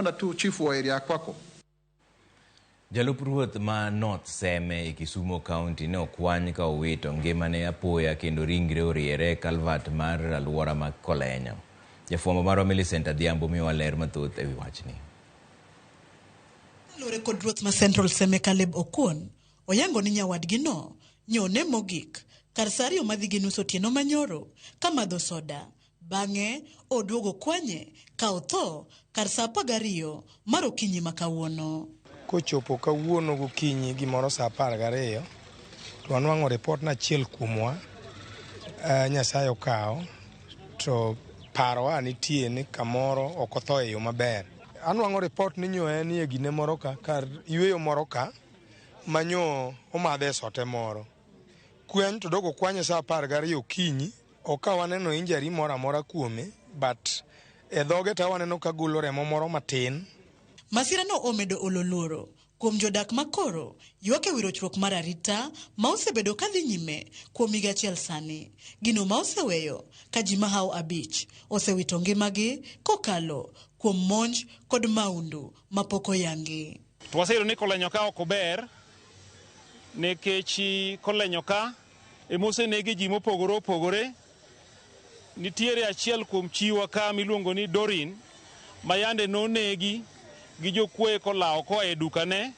Namuona tu chifu wa area kwako. Jalup ruoth ma North Seme Kisumu County ne okwany ka owito ngimane apoya kendo ringre oriere kalvat mar alwora ma Kolenyo. Jafwambo mar Millicent Adhiambo miwa ler mathoth ewi wachni. Lore kod ruoth ma Central Seme Caleb Okwony oyango ni nyawadgi no nyone mogik kar saa 2:30 otieno manyoro kamadho soda bang'e oduogo kwanye ka otho kar saa 12 mar okinyi ma kawuono. Kochopo kawuono gokinyi gimoro saa 12 to anwang'o report na achiel kuomwa Nyasaye okawo to parowa nitie ni kamoro ok otho e yo maber. Anwang'o report ni nyo en e gine moro ka kar yweyo moro ka manyo omadhe sote moro. Kweny to dogo kwanye saa 12 okinyi ok waneno injury moro amora kuome but e dhoge ta waneno ka golo remo moro matin. Masira no omedo ololoro kuom jodak makoro ywak e wirochruok mar arita ma osebedo kadhi nyime kuom higa achiel sani. Gino ma oseweyo ka ji mahao 5 osewito ngimagi kokalo kuom monj kod maundu mapok oyangi. Waseyudo ni Kolenyo ka ok ber nikech Kolenyo ka emosenegi ji mopogore opogore. Nitiere achiel kuom chiwa ka miluongo ni Dorin mayande nonegi gi jokwe kolao ko e dukane.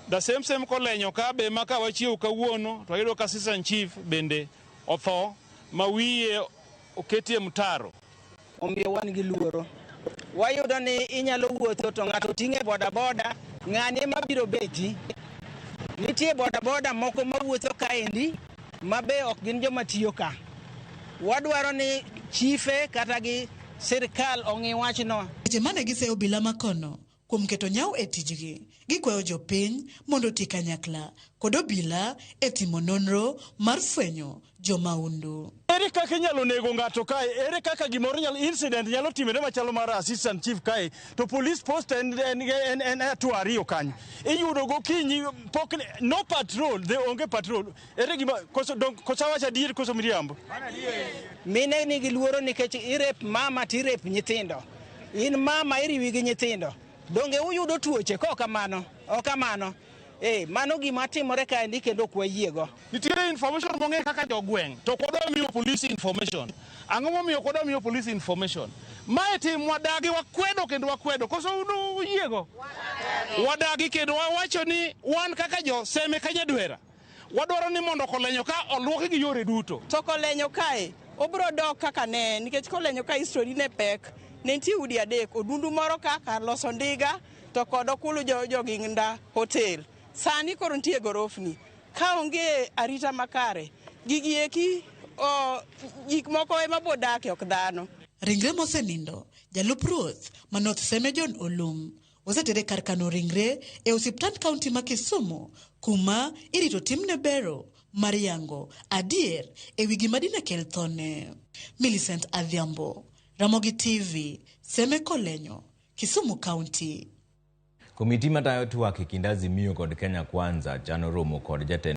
The same Kolenyo ka be maka wachiew kawuono to ayudo ka assistant chief bende otho ma wiye oketie mtaro. Omiyo wan gi luoro. Wayudo ni inyalo wuotho to ng'ato ting'e boda ng'ani mabiro beti. Nitie boda moko mawuotho kaendi mabe ok gin joma tiyo ka. Wadwaro ni chife kata gi sirkal ong'i wachno. Seche mane giseyo obila makono kuom keto nyau e tijgi, gikwayo jopiny mondo ti kanyakla kod obila e timo nonro mar fwenyo jomaundu. Ere kaka inyalo nego ng'ato kae? Ere kaka gimoro incident nyalo timore machalo mar assistant chief kae to police post en atuariyo kanyo. Iyudo gokinyi pok no patrol, they onge patrol. Ere gima kosa wacha dier koso miriambo. Mine nigi luoro nikech irep mama tirep nyithindo. In mama iriwi gi nyithindo. Donge uyudo tuoche ko kamano? O kamano. Mano gima timore kaendi kendo kwayiego. Nitiere information mong'e kaka jogweng' to kodwa miyo police information. Ang'o momiyo kodwa miyo police information? Mae tim wadagi wakwedo kendo wakwedo. Koso unu yiego? Wadagi kendo wawacho ni wan kaka jo Seme Kanyadwera. Wadwaro ni mondo Kolenyo ka oluoki gi yore duto. To Kolenyo kae obro dok kaka ne nikech Kolenyo ka history ne pek. Nentie udi adek odundu moro kaka loso ndiga to kod okulu joginda hotel. Sani koro nitie gorofni. Ka onge arita makare, gigieki gik moko ema bodake ok dhano. Ringre mosenindo, Jalup ruoth ma North Seme John Olum osetere kar kano ringre e osiptand kaunti ma Kisumu kuma irito timne bero mar yango adier e wi gima dine kel thone. Millicent Adhiambo, Ramogi TV, Seme Kolenyo, Kisumu County. Komiti matayo twak e kind Azimio kod Kenya Kwanza chano romo kod jatend